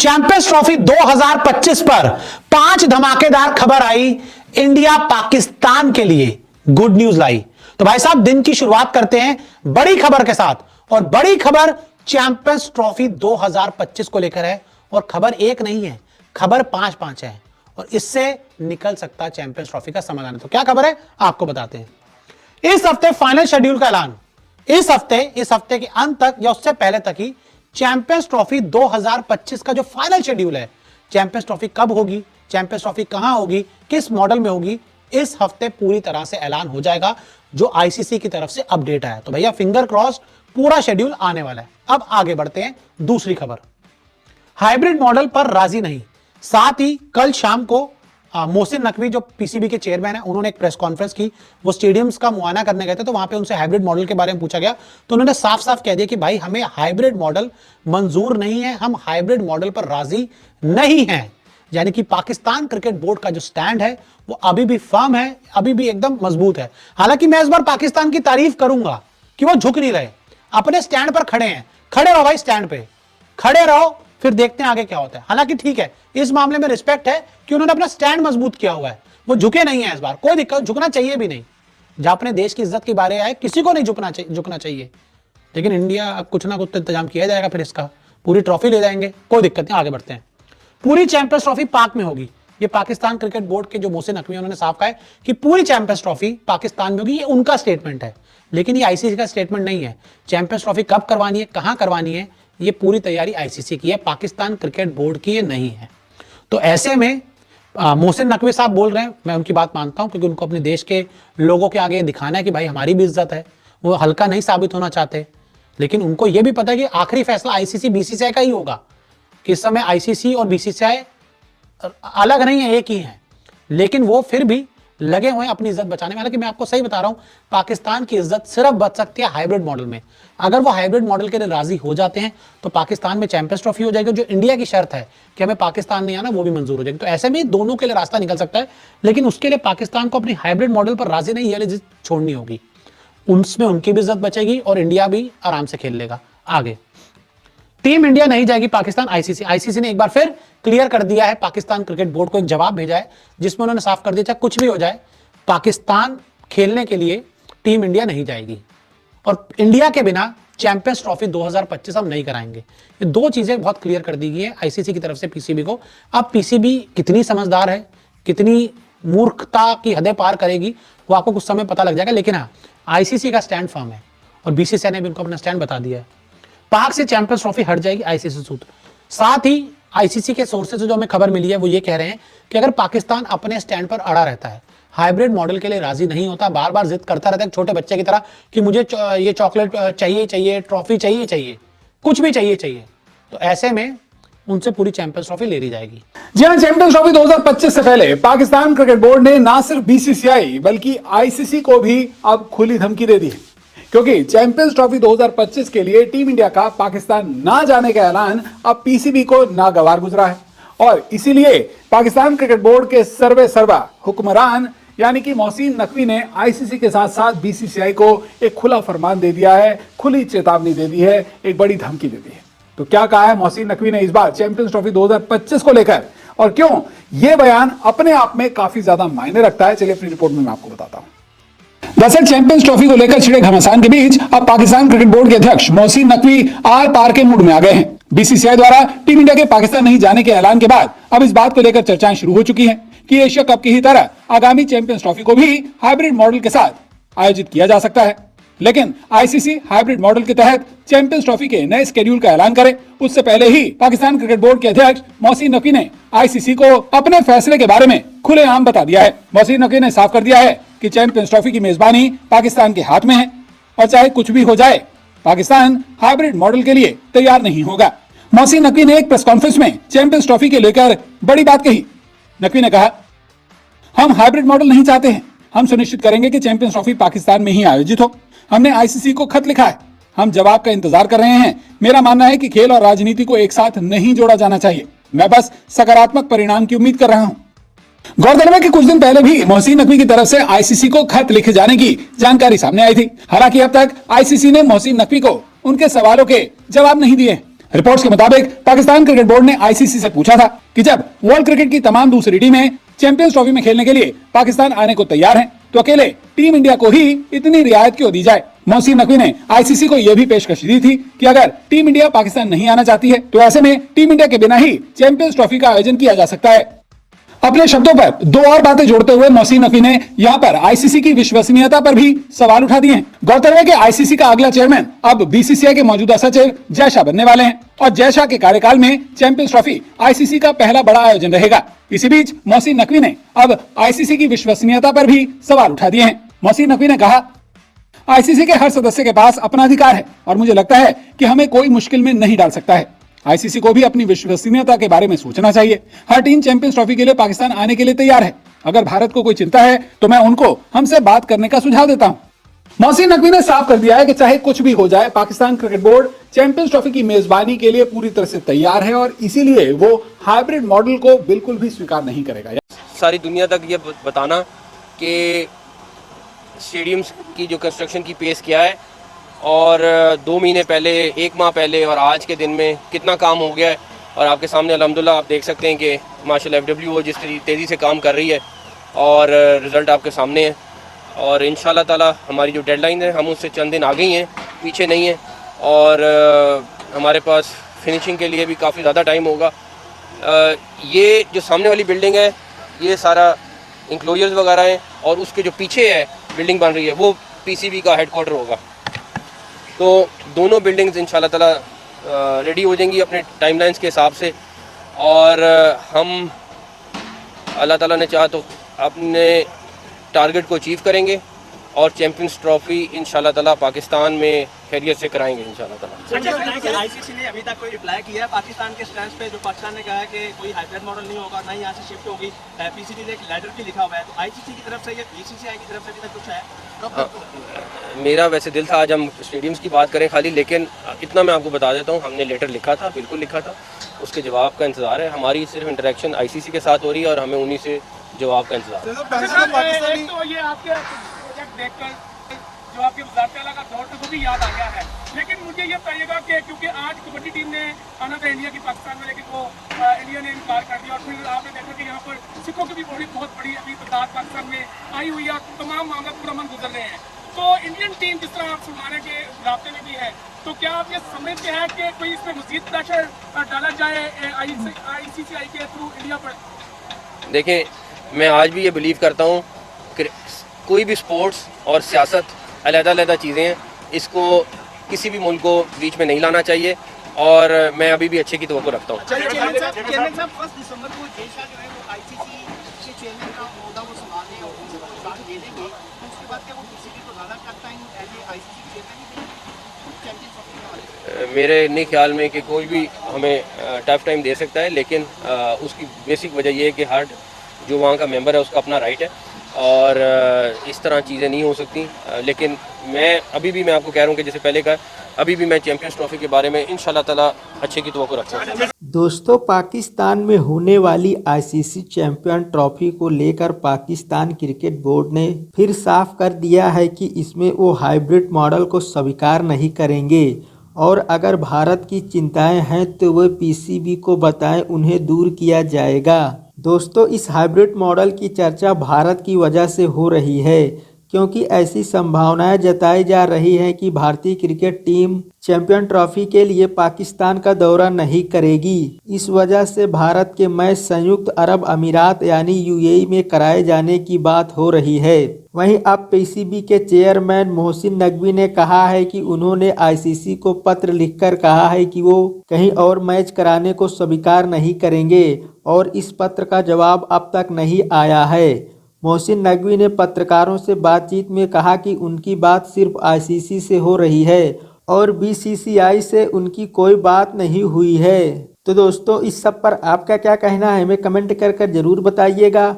Champions trophy 2025 पर 5 धमाकेदार खबर आई इंडिया पाकिस्तान के लिए। गुड न्यूज लाई। तो भाई साहब दिन की शुरुआत करते हैं बड़ी खबर के साथ, और बड़ी खबर चैंपियंस ट्रॉफी 2025 को लेकर है। और खबर एक नहीं है, खबर 5-5 है, और इससे निकल सकता है चैंपियंस ट्रॉफी का समाधान। तो क्या खबर है आपको बताते हैं। इस हफ्ते फाइनल शेड्यूल का ऐलान, इस हफ्ते के अंत तक या उससे पहले तक ही चैंपियंस ट्रॉफी 2025 का जो फाइनल शेड्यूल है, चैंपियंस ट्रॉफी कब होगी, चैंपियंस ट्रॉफी कहां होगी, किस मॉडल में होगी, इस हफ्ते पूरी तरह से ऐलान हो जाएगा, जो आईसीसी की तरफ से अपडेट आया। तो भैया फिंगर क्रॉस, पूरा शेड्यूल आने वाला है। अब आगे बढ़ते हैं दूसरी खबर। हाइब्रिड मॉडल पर राजी नहीं। साथ ही कल शाम को मोहसिन नकवी जो पीसीबी के चेयरमैन है, उन्होंने एक प्रेस कॉन्फ्रेंस की। वो स्टेडियम्स का मुआयना करने गए थे, तो वहां पे उनसे हाइब्रिड मॉडल के बारे में पूछा गया, तो उन्होंने साफ साफ कह दिया कि भाई हमें हाइब्रिड मॉडल मंजूर नहीं है, हम हाइब्रिड मॉडल पर राजी नहीं हैं। यानी कि पाकिस्तान क्रिकेट बोर्ड का जो स्टैंड है वो अभी भी फर्म है, अभी भी एकदम मजबूत है। हालांकि मैं इस बार पाकिस्तान की तारीफ करूंगा कि वो झुक नहीं रहे, अपने स्टैंड पर खड़े हैं। खड़े रहो भाई, स्टैंड पे खड़े रहो, फिर देखते हैं आगे क्या होता है। हालांकि ठीक है, इस मामले में रिस्पेक्ट है कि उन्होंने अपना स्टैंड मजबूत किया हुआ है, वो झुके नहीं है इस बार। कोई दिक्कत, झुकना चाहिए भी नहीं। जहां अपने देश की इज्जत की बारे आए, किसी को नहीं झुकना चाहिए। लेकिन इंडिया अब कुछ ना कुछ तो इंतजाम किया जाएगा, फिर इसका पूरी ट्रॉफी ले जाएंगे, कोई दिक्कत नहीं। आगे बढ़ते हैं। पूरी चैंपियंस ट्रॉफी पाक में होगी। ये पाकिस्तान क्रिकेट बोर्ड के जो मोहसिन नकवी, उन्होंने साफ कहा है कि पूरी चैंपियंस ट्रॉफी पाकिस्तान में होगी। ये उनका स्टेटमेंट है, लेकिन ये आईसीसी का स्टेटमेंट नहीं है। चैंपियंस ट्रॉफी कब करवानी है, कहां करवानी है, ये पूरी तैयारी आईसीसी की है, पाकिस्तान क्रिकेट बोर्ड की ये नहीं है। तो ऐसे में मोहसिन नकवी साहब बोल रहे हैं, मैं उनकी बात मानता हूं, क्योंकि उनको अपने देश के लोगों के आगे दिखाना है कि भाई हमारी भी इज्जत है। वो हल्का नहीं साबित होना चाहते, लेकिन उनको यह भी पता है कि आखिरी फैसला आईसीसी बीसीसीआई का ही होगा। कि इस समय आईसीसी और बीसीसीआई अलग नहीं है, एक ही है, लेकिन वो फिर भी लगे हुए हैं अपनी इज्जत बचाने में। हालांकि मैं आपको सही बता रहा हूं, पाकिस्तान की इज्जत सिर्फ बच सकती है हाइब्रिड मॉडल में। अगर वो हाइब्रिड मॉडल के लिए राजी हो जाते हैं तो पाकिस्तान में चैंपियंस ट्रॉफी हो जाएगी। जो इंडिया की शर्त है कि हमें पाकिस्तान नहीं आना, वो भी मंजूर हो जाएगी। तो ऐसे में दोनों के लिए रास्ता निकल सकता है, लेकिन उसके लिए पाकिस्तान को अपनी हाइब्रिड मॉडल पर राजी नहीं है जिद छोड़नी होगी। उसमें उनकी भी इज्जत बचेगी और इंडिया भी आराम से खेल लेगा। आगे टीम इंडिया नहीं जाएगी पाकिस्तान। आईसीसी ने एक बार फिर क्लियर कर दिया है, पाकिस्तान क्रिकेट बोर्ड को एक जवाब भेजा है, जिसमें उन्होंने साफ कर दिया चाहे कुछ भी हो जाए, पाकिस्तान खेलने के लिए टीम इंडिया नहीं जाएगी, और इंडिया के बिना चैंपियंस ट्रॉफी 2025 हम नहीं कराएंगे। ये दो चीजें बहुत क्लियर कर दी गई है आईसीसी की तरफ से पीसीबी को। अब पीसीबी कितनी समझदार है, कितनी मूर्खता की हदें पार करेगी, वो आपको कुछ समय पता लग जाएगा। लेकिन हाँ, आईसीसी का स्टैंड फर्म है, और बीसीसीआई ने भी उनको अपना स्टैंड बता दिया है। पाक से चैंपियंस ट्रॉफी हट जाएगी, आईसीसी सूत्र। साथ ही आईसीसी के सोर्सेज से जो हमें खबर मिली है, वो ये कह रहे हैं कि अगर पाकिस्तान अपने स्टैंड पर अड़ा रहता है, हाइब्रिड मॉडल के लिए राजी नहीं होता, बार बार जिद करता रहता है छोटे बच्चे की तरह कि मुझे ये चॉकलेट चाहिए, ट्रॉफी चाहिए, कुछ भी चाहिए, तो ऐसे में उनसे पूरी चैंपियंस ट्रॉफी ले ली जाएगी। जी हां, चैंपियंस ट्रॉफी 2025 से पहले पाकिस्तान क्रिकेट बोर्ड ने ना सिर्फ बीसीसीआई बल्कि आईसीसी को भी अब खुली धमकी दे दी है, क्योंकि चैंपियंस ट्रॉफी 2025 के लिए टीम इंडिया का पाकिस्तान ना जाने का ऐलान अब पीसीबी को नागवार गुजरा है। और इसीलिए पाकिस्तान क्रिकेट बोर्ड के सर्वा हुक्मरान यानी कि मोहसिन नकवी ने आईसीसी के साथ साथ बीसीसीआई को एक खुला फरमान दे दिया है, खुली चेतावनी दे दी है, एक बड़ी धमकी दे दी है। तो क्या कहा है मोहसिन नकवी ने इस बार चैंपियंस ट्रॉफी 2025 को लेकर, और क्यों यह बयान अपने आप में काफी ज्यादा मायने रखता है, चलिए अपनी रिपोर्ट में मैं आपको बताता हूं। दरअसल चैंपियंस ट्रॉफी को लेकर छिड़े घमासान के बीच अब पाकिस्तान क्रिकेट बोर्ड के अध्यक्ष मोहसिन नकवी आर पार के मूड में आ गए हैं। बीसीसीआई द्वारा टीम इंडिया के पाकिस्तान नहीं जाने के ऐलान के बाद अब इस बात को लेकर चर्चाएं शुरू हो चुकी हैं कि एशिया कप की ही तरह आगामी चैंपियंस ट्रॉफी को भी हाइब्रिड मॉडल के साथ आयोजित किया जा सकता है। लेकिन आईसीसी हाइब्रिड मॉडल के तहत चैंपियंस ट्रॉफी के नए शेड्यूल का ऐलान करे, उससे पहले ही पाकिस्तान क्रिकेट बोर्ड के अध्यक्ष मोहसिन नकवी ने आईसीसी को अपने फैसले के बारे में खुलेआम बता दिया है। मोहसिन नकवी ने साफ कर दिया है कि चैंपियंस ट्रॉफी की मेजबानी पाकिस्तान के हाथ में है, और चाहे कुछ भी हो जाए, पाकिस्तान हाइब्रिड मॉडल के लिए तैयार नहीं होगा। मोहसिन नकवी ने एक प्रेस कॉन्फ्रेंस में चैंपियंस ट्रॉफी के लेकर बड़ी बात कही। नकवी ने कहा, हम हाइब्रिड मॉडल नहीं चाहते हैं, हम सुनिश्चित करेंगे कि चैंपियंस ट्रॉफी पाकिस्तान में ही आयोजित हो। हमने आईसीसी को खत लिखा है, हम जवाब का इंतजार कर रहे हैं। मेरा मानना है कि खेल और राजनीति को एक साथ नहीं जोड़ा जाना चाहिए, मैं बस सकारात्मक परिणाम की उम्मीद कर रहा हूं। गौरतलब है कि कुछ दिन पहले भी मोहसिन नकवी की तरफ से आईसीसी को खत लिखे जाने की जानकारी सामने आई थी। हालांकि अब तक आईसीसी ने मोहसिन नकवी को उनके सवालों के जवाब नहीं दिए। रिपोर्ट्स के मुताबिक पाकिस्तान क्रिकेट बोर्ड ने आईसीसी से पूछा था कि जब वर्ल्ड क्रिकेट की तमाम दूसरी टीमें चैंपियंस ट्रॉफी में खेलने के लिए पाकिस्तान आने को तैयार हैं, तो अकेले टीम इंडिया को ही इतनी रियायत क्यों दी जाए। मोहसिन नकवी ने आईसीसी को यह भी पेशकश दी थी कि अगर टीम इंडिया पाकिस्तान नहीं आना चाहती है तो ऐसे में टीम इंडिया के बिना ही चैंपियंस ट्रॉफी का आयोजन किया जा सकता है। अपने शब्दों पर दो और बातें जोड़ते हुए मोहसिन नकवी ने यहाँ पर आईसीसी की विश्वसनीयता पर भी सवाल उठा दिए हैं। गौरतलब है कि आईसीसी का अगला चेयरमैन अब बीसीसीआई के मौजूदा सचिव जय शाह बनने वाले हैं और जय शाह के कार्यकाल में चैंपियंस ट्रॉफी आईसीसी का पहला बड़ा आयोजन रहेगा। इसी बीच मोहसिन नकवी ने अब आईसीसी की विश्वसनीयता पर भी सवाल उठा दिए हैं। मोहसिन नकवी ने कहा, आईसीसी के हर सदस्य के पास अपना अधिकार है और मुझे लगता है कि हमें कोई मुश्किल में नहीं डाल सकता है। आईसीसी को भी अपनी विश्वसनीयता के बारे में सोचना चाहिए। हर टीम चैंपियंस ट्रॉफी के लिए पाकिस्तान आने के लिए तैयार है। अगर भारत को कोई चिंता है तो मैं उनको हमसे बात करने का सुझाव देता हूं। मोहसिन नकवी ने साफ कर दिया है कि चाहे कुछ भी हो जाए, Pakistan cricket board champions trophy की मेजबानी के लिए पूरी तरह से तैयार है और इसीलिए वो हाइब्रिड मॉडल को बिल्कुल भी स्वीकार नहीं करेगा। सारी दुनिया तक ये बताना कि स्टेडियम्स की जो कंस्ट्रक्शन की पेस क्या है और 2 महीने पहले, 1 माह पहले और आज के दिन में कितना काम हो गया है। और आपके सामने अल्हम्दुलिल्लाह आप देख सकते हैं कि माशाल्लाह FWO जिस तेज़ी से काम कर रही है और रिज़ल्ट आपके सामने है। और इंशाल्लाह ताला हमारी जो डेडलाइन है हम उससे चंद दिन आगे ही हैं, पीछे नहीं हैं। और हमारे पास फिनिशिंग के लिए भी काफ़ी ज़्यादा टाइम होगा। ये जो सामने वाली बिल्डिंग है ये सारा इंक्लोजर्स वगैरह हैं और उसके जो पीछे है बिल्डिंग बन रही है वो PCB का हेडक्वार्टर होगा। तो दोनों बिल्डिंग्स इंशाल्लाह ताला रेडी हो जाएंगी अपने टाइमलाइंस के हिसाब से और हम अल्लाह ताला ने चाहा तो अपने टारगेट को अचीव करेंगे और चैंपियंस ट्रॉफी इंशाल्लाह ताला पाकिस्तान में खैरियत से कराएंगे इंशाल्लाह ताला। आईसीसी ने अभी तक कोई रिप्लाई किया है पाकिस्तान के स्टैंड पे, जो पाकिस्तान ने कहा है कि कोई हाइब्रिड मॉडल नहीं होगा, ना ही यहाँ से शिफ्ट होगी। पीसीबी ने एक लेटर भी लिखा हुआ है, तो आईसीसी की तरफ से या बीसीसीआई की तरफ से अभी तक कुछ है? मेरा वैसे दिल था आज हम स्टेडियम्स की बात करें खाली, लेकिन इतना मैं आपको बता देता हूँ, हमने लेटर लिखा था, बिल्कुल लिखा था, उसके जवाब का इंतज़ार है। हमारी सिर्फ इंटरेक्शन आईसीसी के साथ हो रही है और हमें उन्हीं से जवाब का इंतज़ार है। तो ये आपके प्रोजेक्ट देखकर जो आपके वज़ारत आला का दौर था वो भी याद आ गया है, लेकिन मुझे ये बताइएगा कि क्योंकि आज कबड्डी टीम ने आना था इंडिया की पाकिस्तान में, लेकिन वो इंडिया ने इनकार कर दिया और फिर आपने देखा कि यहाँ पर सिखों की भी बहुत बड़ी अभी तादाद पाकिस्तान में आई हुई है, तमाम मामला पूरा मन गुजर रहे हैं। तो इंडियन टीम जिस तरह आप सुनवाने के रास्ते में भी है, तो क्या आप ये समझते हैं कि कोई इसमें मज़ीद प्रेशर डाला जाए ICCI के थ्रू इंडिया पर? देखें, मैं आज भी ये बिलीव करता हूँ कि कोई भी स्पोर्ट्स और सियासत अलग-अलग चीज़ें हैं, इसको किसी भी मुल्क को बीच में नहीं लाना चाहिए और मैं अभी भी अच्छे की तवक्को रखता हूँ। चेयरमैन साहब 1 दिसंबर को जय शाह जो है वो आईसीसी के चेयरमैन का ओहदा वो संभालने और उनको चार्ज दे देंगे, तो उसके बाद क्या वो पीसीबी को ज़्यादा करता है as a ICC chairman champions trophy? मेरे नहीं ख्याल में कि कोई भी हमें टफ टाइम दे सकता है, लेकिन उसकी बेसिक वजह यह है कि हर जो वहाँ का मेंबर है उसका अपना राइट है और इस तरह चीज़ें नहीं हो सकती। लेकिन अभी भी मैं आपको कह रहा हूँ कि जैसे पहले का, अभी भी मैं चैंपियंस ट्रॉफी के बारे में इंशाल्लाह ताला अच्छे की तवक्को रखता हूँ। दोस्तों, पाकिस्तान में होने वाली आईसीसी चैंपियन ट्रॉफी को लेकर पाकिस्तान क्रिकेट बोर्ड ने फिर साफ कर दिया है कि इसमें वो हाइब्रिड मॉडल को स्वीकार नहीं करेंगे और अगर भारत की चिंताएं हैं तो वह पीसीबी को बताएं, उन्हें दूर किया जाएगा। दोस्तों, इस हाइब्रिड मॉडल की चर्चा भारत की वजह से हो रही है क्योंकि ऐसी संभावनाएं जताई जा रही हैं कि भारतीय क्रिकेट टीम चैंपियन ट्रॉफी के लिए पाकिस्तान का दौरा नहीं करेगी। इस वजह से भारत के मैच संयुक्त अरब अमीरात यानी यूएई में कराए जाने की बात हो रही है। वहीं अब पीसीबी के चेयरमैन मोहसिन नकवी ने कहा है कि उन्होंने आईसीसी को पत्र लिखकर कहा है कि वो कहीं और मैच कराने को स्वीकार नहीं करेंगे और इस पत्र का जवाब अब तक नहीं आया है। मोहसिन नकवी ने पत्रकारों से बातचीत में कहा कि उनकी बात सिर्फ आईसीसी से हो रही है और बीसीसीआई से उनकी कोई बात नहीं हुई है। तो दोस्तों, इस सब पर आपका क्या कहना है, हमें कमेंट कर जरूर बताइएगा।